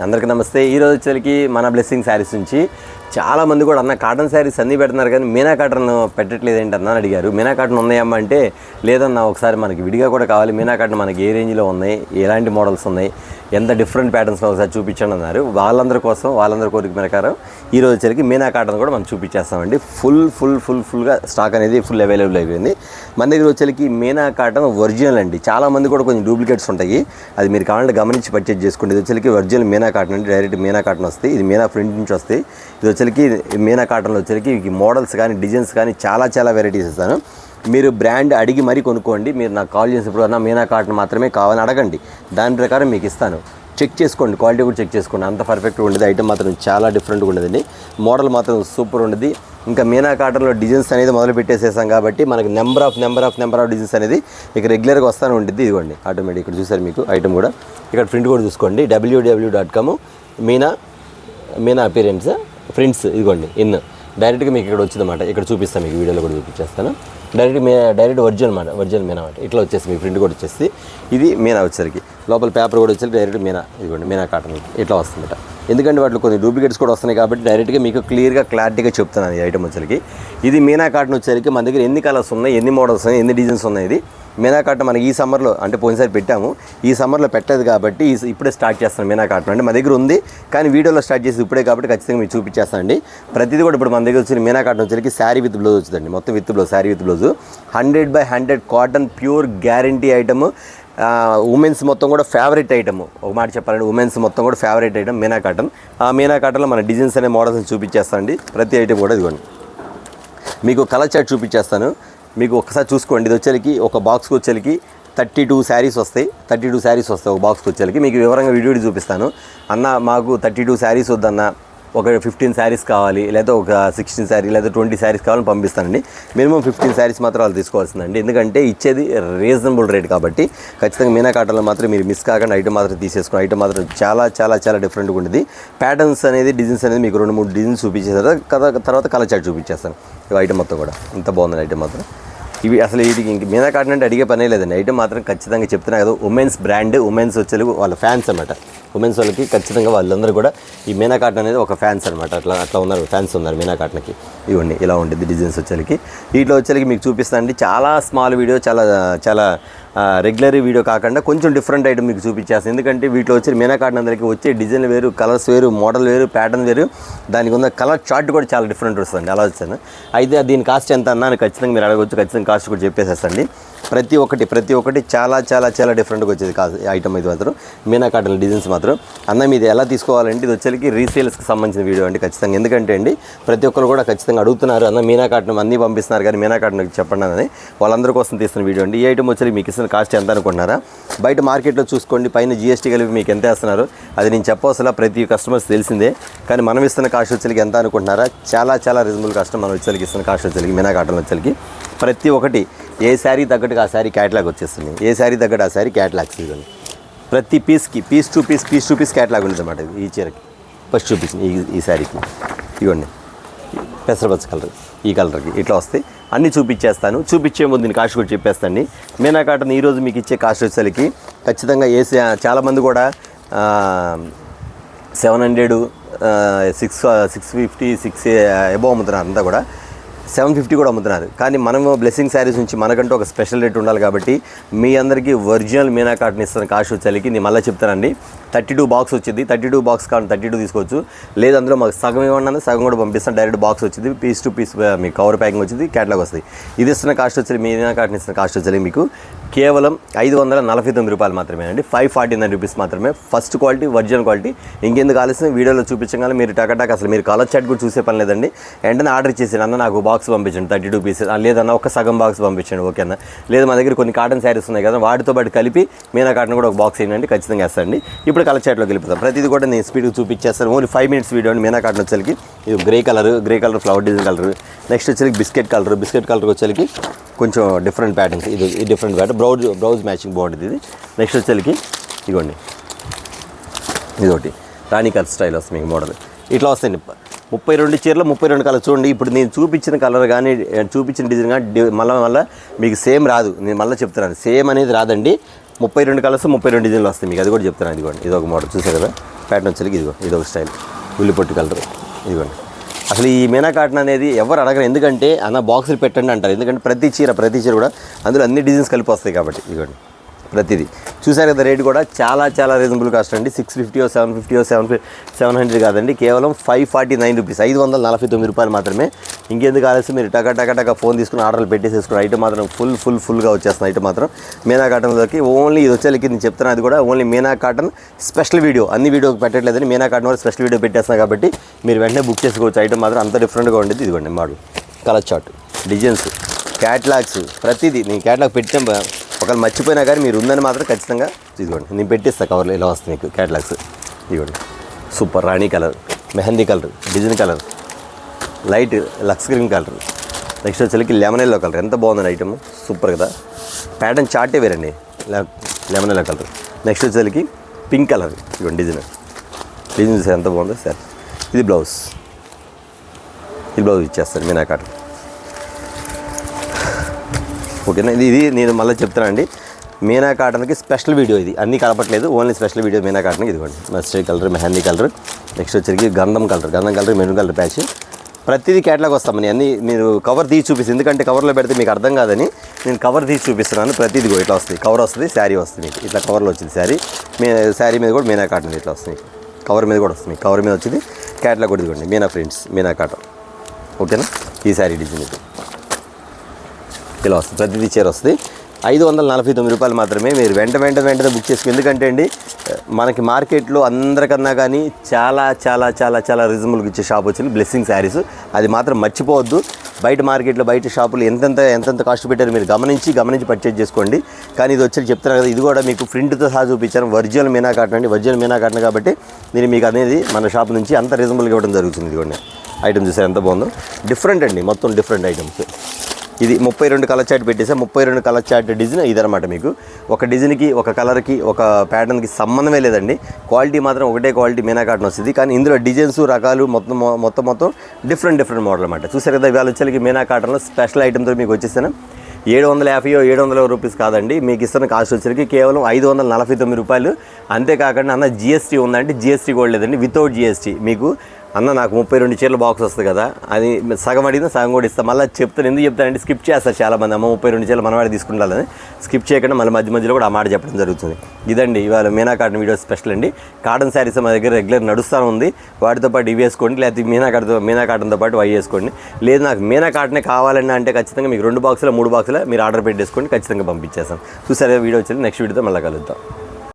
అందరికీ నమస్తే. ఈరోజు వచ్చేసరికి మన బ్లెస్సింగ్ శారీస్ నుంచి చాలామంది కూడా అన్న కాటన్ శారీస్ అన్నీ పెడుతున్నారు కానీ మీనా కాటన్ పెట్టట్లేదు ఏంటన్నా అని అడిగారు. మీనా కాటన్ ఉన్నాయమ్మా అంటే లేదన్నా, ఒకసారి మనకి విడిగా కూడా కావాలి. మీనా కాటన్ మనకి ఏ రేంజ్లో ఉన్నాయి, ఎలాంటి మోడల్స్ ఉన్నాయి, ఎంత డిఫరెంట్ ప్యాటర్న్స్లో ఒకసారి చూపించండి అన్నారు. వాళ్ళందరి కోసం, వాళ్ళందరి కోరిక ప్రకారం ఈరోజు వచ్చేసరికి మీనా కాటన్ కూడా మనం చూపించేస్తామండి. ఫుల్గా స్టాక్ అనేది ఫుల్ అవైలబుల్ అయిపోయింది. మన దగ్గర వచ్చేసరికి మీనా కాటన్ ఒరిజినల్ అండి. చాలామంది కూడా కొంచెం డూప్లికేట్స్ ఉంటాయి, అది మీరు కావాలంటే గమనించి పర్చేజ్ చేసుకోండి. ఇది వచ్చేసరికి ఒరిజినల్ మీనా కాటన్ అండి. డైరెక్ట్ మీనా కాటన్ వస్తాయి. ఇది మీనా ప్రింట్ నుంచి వస్తాయి. ఇది వచ్చేసరికి మీనా కాటన్లో వచ్చేసరికి మోడల్స్ కానీ డిజైన్స్ కానీ చాలా వెరైటీస్ ఇస్తాను. మీరు బ్రాండ్ అడిగి మరీ కొనుక్కోండి. మీరు నాకు కాల్ చేసినప్పుడు అన్న మీనా కాటన్ మాత్రమే కావాలని అడగండి, దాని ప్రకారం మీకు ఇస్తాను. చెక్ చేసుకోండి, క్వాలిటీ కూడా చెక్ చేసుకోండి. అంత పర్ఫెక్ట్గా ఉండేది. ఐటమ్ మాత్రం చాలా డిఫరెంట్గా ఉండదండి. మోడల్ మాత్రం సూపర్ ఉండేది. ఇంకా మీనా కాటన్లో డిజైన్స్ అనేది మొదలు పెట్టేసేసాం కాబట్టి మనకి నెంబర్ ఆఫ్ డిజైన్స్ అనేది ఇక రెగ్యులర్గా వస్తూనే ఉంటుంది. ఇదిగోండి ఆటోమేటిక్ ఇక్కడ చూసారు మీకు ఐటమ్ కూడా. ఇక్కడ ప్రింట్ కూడా చూసుకోండి. www.com Meena appearance prints. ఇదిగోండి డైరెక్ట్గా మీకు ఇక్కడ వచ్చిందన్నమాట. ఇక్కడ చూపిస్తాను, మీకు వీడియోలో కూడా చూపించేస్తాను. డైరెక్ట్ ఒరిజినల్ మీనా మాట ఇట్లా వచ్చేసి మీకు ప్రింట్ కూడా వచ్చేసి ఇది మీనా వచ్చేసరికి లోపల పేపర్ కూడా వచ్చేసరికి డైరెక్ట్ మీనా. ఇదిగోండి మీనా కాటన్ ఇట్లా వస్తుందట. ఎందుకంటే వాటిలో కొన్ని డూప్లికేట్స్ కూడా వస్తున్నాయి కాబట్టి డైరెక్ట్గా మీకు క్లారిటీగా చెప్తున్నాను. ఈ ఐటమ్ వచ్చేసరికి ఇది మీనా కాటన్ వచ్చేసరికి మన దగ్గర ఎన్ని కలర్స్ ఉన్నాయి, ఎన్ని మోడల్స్ ఉన్నాయి, ఎన్ని డిజైన్స్ ఉన్నాయి. ఇది మీనా కాటన్ మనకి ఈ సమ్మర్లో అంటే పోయినసారి పెట్టాము, ఈ సమ్మర్లో పెట్టలేదు కాబట్టి ఇప్పుడే స్టార్ట్ చేస్తాను. మీనా కాటన్ అంటే మా దగ్గర ఉంది కానీ వీడియోలో స్టార్ట్ చేసి ఇప్పుడే కాబట్టి ఖచ్చితంగా మీకు చూపించేస్తానండి. ప్రతిదీ కూడా ఇప్పుడు మన దగ్గర వచ్చిన మీనా కాటన్ వచ్చేసరికి శారీ విత్ బ్లౌజ్ వచ్చిందండి. మొత్తం with blouse, sari with blouse 100/100 cotton pure guarantee item. Women's మొత్తం కూడా ఫేవరెట్ ఐటమ్. ఒక మాట చెప్పాలంటే ఉమెన్స్ మొత్తం కూడా ఫేవరెట్ ఐటమ్ మీనా కాటన్. ఆ మీనా కాటన్లో మన డిజైన్స్ అనే మోడల్స్ చూపించేస్తానండి. ప్రతి ఐటమ్ కూడా ఇదిగోండి మీకు కలర్ చార్ట్ చూపించేస్తాను. మీకు ఒకసారి చూసుకోండి. ఇది వచ్చేసరికి ఒక బాక్స్కి వచ్చేసరికి 32 శారీస్ వస్తాయి. ఒక బాక్స్కి వచ్చేసరికి మీకు వివరంగా వీడియో చూపిస్తాను. అన్న మాకు 32 శారీస్ వద్దన్న, ఒక 15 శారీస్ కావాలి, లేదా ఒక 16 శారీ లేదా 20 శారీస్ కావాలని పంపిస్తానండి. మినిమం 15 శారీస్ మాత్రం వాళ్ళు తీసుకోవాల్సిందండి. ఎందుకంటే ఇచ్చేది రీజనబుల్ రేట్ కాబట్టి ఖచ్చితంగా మీనా కాటన్లో మాత్రం మీరు మిస్ కాకుండా ఐటమ్ మాత్రం తీసేసుకుని. ఐటమ్ మాత్రం చాలా డిఫరెంట్గా ఉంటుంది. ప్యాటర్న్స్ అనేది, డిజైన్స్ అనేది మీకు 2-3 డిజైన్స్ చూపించేస్తారు. తర్వాత కలర్ చార్ట్ చూపించేస్తాను. ఐటమ్ మొత్తం కూడా ఇంత బాగుంది ఐటమ్ మాత్రం. ఇవి అసలు ఇది ఇంక మీనా కాటన్ అంటే అడిగే పనే లేదండి. ఐటమ్ మాత్రం ఖచ్చితంగా చెప్తున్నా కదా, ఉమెన్స్ బ్రాండ్. ఉమెన్స్ వచ్చేది వాళ్ళ ఫ్యాన్స్ అనమాట. ఉమెన్స్ వాళ్ళకి ఖచ్చితంగా వాళ్ళందరూ కూడా ఈ మీనా కాటన్ అనేది ఒక ఫ్యాన్స్ అనమాట. అట్లా ఉన్నారు, ఫ్యాన్స్ ఉన్నారు మీనా కాటన్కి. ఇవ్వండి ఇలా ఉంటుంది డిజైన్స్ వచ్చేసరికి. వీటిలో వచ్చేసరికి మీకు చూపిస్తానండి. చాలా స్మాల్ వీడియో, చాలా రెగ్యులర్ వీడియో కాకుండా కొంచెం డిఫరెంట్ ఐటమ్ మీకు చూపించేస్తాను. ఎందుకంటే వీటిలో వచ్చి మీనా కాటన్ అందరికి వచ్చే డిజైన్ వేరు, కలర్స్ వేరు, మోడల్ వేరు, ప్యాటర్న్ వేరు. దానికి ఉన్న కలర్ చార్ట్ కూడా చాలా డిఫరెంట్ వస్తుందండి. అలా వచ్చాను. అయితే దీని కాస్ట్ ఎంత అన్నా ఖచ్చితంగా మీరు అడగవచ్చు. ఖచ్చితంగా కాస్ట్ కూడా చెప్పేసేస్తండి. ప్రతి ఒక్కటి చాలా డిఫరెంట్గా వచ్చేది కాదు ఐటమ్. ఇది మాత్రం మీనా కాటన్ డిజైన్స్ మాత్రం అన్న మీది ఎలా తీసుకోవాలంటే ఇది వచ్చేసరికి రీసేల్స్కి సంబంధించిన వీడియో అండి ఖచ్చితంగా. ఎందుకంటే అండి ప్రతి ఒక్కరు కూడా ఖచ్చితంగా అడుగుతున్నారు, అన్న మీనా కాటన్ అన్నీ పంపిస్తున్నారు కానీ మీనా కాటన్ చెప్పండి అని. వాళ్ళందరి కోసం తీస్తున్న వీడియో అండి. ఈ ఐటమ్ వచ్చేసరికి మీకు ఇస్తున్న కాస్ట్ ఎంత అనుకుంటున్నారా? బయట మార్కెట్లో చూసుకోండి, పైన GST కలిపి మీకు ఎంత వేస్తున్నారు అది నేను చెప్పవసలా, ప్రతి కస్టమర్స్ తెలిసిందే. కానీ మనం ఇస్తున్న కాస్ట్ వచ్చేసరికి ఎంత అనుకుంటున్నారా? చాలా రీజనబుల్ కాస్ట్ మనం వచ్చేసరికి ఇస్తున్న కాస్ట్ వచ్చేసరికి మీనా కాటన్ వచ్చేసరికి ప్రతి ఒక్కటి ఏ శారీ తగ్గట్టుగా ఆ శారీ క్యాటలాగ్ వచ్చేస్తుంది. ఏ శారీ తగ్గట్టు ఆ శారీ క్యాటలాగ్స్. ఇవ్వండి ప్రతి పీస్కి పీస్ టు పీస్ క్యాటలాగ్ ఉంటుంది అన్నమాట. ఈ చీరకి ఫస్ట్ చూపించింది ఈ శారీకి. ఇవ్వండి పెసరపచ్చ కలర్, ఈ కలర్కి ఇట్లా వస్తాయి. అన్నీ చూపించేస్తాను. చూపించే ముందు దీని కాస్ట్ కూడా చెప్పేస్తాను. మీనా కాటన్ ఈరోజు మీకు ఇచ్చే కాస్ట్ వచ్చేసరికి ఖచ్చితంగా చాలామంది కూడా 700, 650, 6 అబోవ్ అమ్ముతున్నారు. అంతా కూడా 750 కూడా అమ్ముతున్నారు. కానీ మనము బ్లెస్సింగ్ శారీస్ నుంచి మనకంటూ ఒక స్పెషల్ రేట్ ఉండాలి కాబట్టి మీ అందరికీ ఒరిజినల్ మీనా కాటన్ ఇస్తున్న కాస్ట్ వచ్చేసరికి నేను మళ్ళీ చెప్తానండి. 32 బాక్స్ వచ్చింది. 32 బాక్స్ కావాలి 32 తీసుకోవచ్చు. లేదు అందులో మాకు సగం ఇవ్వండి, సగం కూడా పంపిస్తాను. డైరెక్ట్ బాక్స్ వచ్చింది, పీస్ టు పీస్ మీకు కవర్ ప్యాకింగ్ వచ్చింది, క్యాటలాగ్ వస్తుంది. ఇది ఇస్తున్న కాస్ట్ వచ్చి మీనా కాటన్ ఇస్తున్న కాస్ట్ వచ్చేసరికి మీకు కేవలం 549 రూపాయలు మాత్రమే అండి. 549 రూపీస్ మాత్రమే. First quality, original quality. ఇంకెందుకు ఆలస్యం, వీడియోలో చూపించగానే మీరు టకటాక్ అసలు మీరు కలర్ చాట్ కూడా చూసే పని లేదండి. వెంటనే ఆర్డర్ చేసాను, అన్న నాకు బాక్స్ పంపించండి 32 పీసెస్, లేదన్నా ఒక సగం బాక్స్ పంపించండి ఓకేనా. లేదు మా దగ్గర కొన్ని కాటన్ శారీస్ ఉన్నాయి కదా, వాటితో పాటు కలిపి మీనా కాటన్ కూడా ఒక బాక్స్ వేయండి, ఖచ్చితంగా వేస్తాండి. ఇప్పుడు కలర్ చాట్లోకి వెళ్ళిపోతాం. ప్రతిదీ కూడా నేను స్పీడ్గా చూపించేస్తాను. ఓన్లీ 5 minutes వీడియో అండి. మీనా కాటన్ వచ్చేసరికి ఇది grey colour flower design colour. Next వచ్చేసరికి బిస్కెట్ కలర్ వచ్చేసరికి కొంచెం డిఫరెంట్ ప్యాటర్న్స్. ఇది డిఫరెంట్ ప్యాటర్న్, బ్లౌజ్ మ్యాచింగ్ బాగుంటుంది ఇది. నెక్స్ట్ వచ్చేసరికి ఇదిగోండి ఇదొకటి రాణి కలర్ స్టైల్ వస్తుంది మీకు మోడల్. ఇట్లా వస్తాయండి 32 చీరలు 32 కలర్. చూడండి ఇప్పుడు నేను చూపించిన కలర్ కానీ చూపించిన డిజైన్ కానీ మళ్ళీ మీకు సేమ్ రాదు. నేను మళ్ళీ చెప్తున్నాను, సేమ్ అనేది రాదండి. 32 కలర్స్ 32 డిజైన్లు వస్తాయి మీకు, అది కూడా చెప్తున్నాను. ఇదిగోండి ఇది ఒక మోడల్ చూసారు కదా, ప్యాటర్న్ వచ్చేసరికి ఇదిగో ఇదొక స్టైల్ ఉల్లిపొట్టు కలర్ ఇదిగోండి. అసలు ఈ మీనా కాటన్ అనేది ఎవరు అడగరు, ఎందుకంటే అన్న బాక్సులు పెట్టండి అంటారు. ఎందుకంటే ప్రతి చీర కూడా అందులో అన్ని డిజైన్స్ కలిపి వస్తాయి కాబట్టి ఇదిగోండి ప్రతిదీ. చూసారు కదా రేట్ కూడా చాలా చాలా రీజనబుల్ కాస్ట్ అండి. 650 750 700 కాదండి, కేవలం 549 రూపీస్, 549 రూపాయలు మాత్రమే. ఇంకెందుకు ఆలస్యం, మీరు టకా ఫోన్ తీసుకుని ఆర్డర్లు పెట్టేసేసుకుని ఐటమ్ మాత్రం ఫుల్గా వచ్చేస్తుంది. ఐటమ్ మాత్రం మీనా కాటన్లోకి ఓన్లీ ఇది వచ్చేకి నేను చెప్తున్నాను, అది కూడా only Meena cotton special video, అన్ని వీడియోకి పెట్టట్లేదని మీనా కాటన్ వరకు స్పెషల్ వీడియో పెట్టేస్తున్నాను కాబట్టి మీరు వెంటనే బుక్ చేసుకోవచ్చు. ఐటమ్ మాత్రం అంత డిఫరెంట్గా ఉండేది. ఇదిగోండి model, colour chart, designs, catalogues, ప్రతిదీ నేను క్యాట్లాగ్ పెట్టాం. ఒకవేళ మర్చిపోయినా కానీ మీరు ఉందని మాత్రం ఖచ్చితంగా ఇదిగోండి నేను పెట్టేస్తాను కవర్లో. ఇలా వస్తుంది మీకు క్యాట్లాగ్స్. ఇదిగోండి super rani colour, mehndi colour, design colour, light lux green colour, next వచ్చేసరికి లెమన్ ఎల్లో కలర్. ఎంత బాగుందండి ఐటమ్, సూపర్ కదా. ప్యాటర్న్ చార్టే వేరండి, లెమన్ ఎల్లో కలర్. నెక్స్ట్ వచ్చేసరికి పింక్ కలర్. ఇదిగోండి డిజైన్ చూసారు ఎంత బాగుందో సార్. ఇది బ్లౌజ్ ఇచ్చేస్తారు మీనా కాటన్. ఓకేనా, ఇది నేను మళ్ళీ చెప్తానండి, మీనా కాటన్కి స్పెషల్ వీడియో ఇది, అన్నీ కలపట్లేదు, ఓన్లీ స్పెషల్ వీడియో మీనా కాటన్కి. ఇదిగోండి mustard colour, mehndi colour, next వచ్చరికి గంధం కలర్, మెరూన్ కలర్ ప్యాచ్, ప్రతిదీ క్యాటలాగ్ వస్తామని. అన్నీ మీరు కవర్ తీసి చూపిస్తుంది, ఎందుకంటే కవర్లో పెడితే మీకు అర్థం కాదని నేను కవర్ తీసి చూపిస్తున్నాను. ప్రతిదీ ఇట్లా వస్తుంది, కవర్ వస్తుంది, శారీ వస్తుంది మీకు ఇట్లా కవర్లో వచ్చింది శారీ. శారీ మీద కూడా మీనా కాటన్ ఇట్లా వస్తుంది, కవర్ మీద కూడా వస్తుంది. కవర్ మీద వచ్చింది క్యాటలాగ్ కూడా ఇదిగోండి మీనా ఫ్రెండ్స్, మీనా కాటన్. ఓకేనా, ఈ శారీ డిజైన్ ఇది ఇలా వస్తుంది, ప్రతిదీ చీర వస్తుంది. 549 రూపాయలు మాత్రమే. మీరు వెంటనే బుక్ చేసుకుని, ఎందుకంటే అండి మనకి మార్కెట్లో అందరికన్నా కానీ చాలా చాలా చాలా చాలా రీజనబుల్గా ఇచ్చే షాప్ వచ్చింది బ్లెస్సింగ్ శారీస్. అది మాత్రం మర్చిపోవద్దు. బయట మార్కెట్లో బయట షాపులు ఎంతెంత కాస్ట్ పెట్టారు మీరు గమనించి పర్చేజ్ చేసుకోండి. కానీ ఇది వచ్చి చెప్తున్నారు కదా, ఇది కూడా మీకు ప్రింట్తో సహా చూపించాను. ఒరిజినల్ మీనా కాటన్ అండి, ఒరిజినల్ మీనా కాటన్ కాబట్టి నేను మీకు అనేది మన షాప్ నుంచి అంత రీజనబుల్గా ఇవ్వడం జరుగుతుంది. ఇదిగోండి ఐటమ్ చూసారు ఎంత బాగుందో, డిఫరెంట్ అండి, మొత్తం డిఫరెంట్ ఐటమ్స్. ఇది 32 కలర్ చార్ట్ పెట్టేసా. 32 కలర్ చార్ట్ డిజైన్ ఇదనమాట. మీకు ఒక డిజైన్కి, ఒక కలర్కి, ఒక ప్యాటర్న్కి సంబంధమే లేదండి. క్వాలిటీ మాత్రం ఒకటే క్వాలిటీ మీనా కాటన్ వస్తుంది. కానీ ఇందులో డిజైన్స్, రకాలు మొత్తం డిఫరెంట్ మోడల్ అనమాట. చూసారు కదా, ఇవాళ వచ్చేకి మీనా కాటన్లో స్పెషల్ ఐటమ్తో మీకు వచ్చేసాను. 750 700 రూపీస్ కాదండి, మీకు ఇస్తున్న కాస్ట్ వచ్చేసరికి కేవలం 549 రూపాయలు. అంతేకాకుండా అన్న జిఎస్టీ ఉందంటే జిఎస్టీ కూడా లేదండి, వితౌట్ జిఎస్టీ. మీకు అన్న నాకు 32 చీరల బాక్స్ వస్తుంది కదా, అది సగం అడిగినా సగం కూడా ఇస్తాను. మళ్ళీ చెప్తాను, ఎందుకు చెప్తానంటే స్కిప్ చేస్తారు చాలామంది, అమ్మ 32 చీరలు మనవాడి తీసుకుంటారని. స్కిప్ చేయకుండా మళ్ళీ మధ్యలో కూడా ఆ మాట చెప్పడం జరుగుతుంది. ఇదండి ఇవాళ మీనా కాటన్ వీడియో స్పెషల్ అండి. కాటన్ శారీస్ మా దగ్గర రెగ్యులర్ నడుస్తూ ఉంది, వాటితో పాటు ఇవి వేసుకోండి, లేకపోతే మీనా కాటన్తో పాటు అవి వేసుకోండి. లేదు నాకు మీనా కాటనే కావాలన్నా అంటే ఖచ్చితంగా మీకు 2 బాక్సులు 3 బాక్సులు మీరు ఆర్డర్ పెట్టేసుకోండి, ఖచ్చితంగా పంపించేస్తాను. చూసారా వీడియో వచ్చింది, నెక్స్ట్ వీడియోతో మళ్ళీ కలుద్దాం.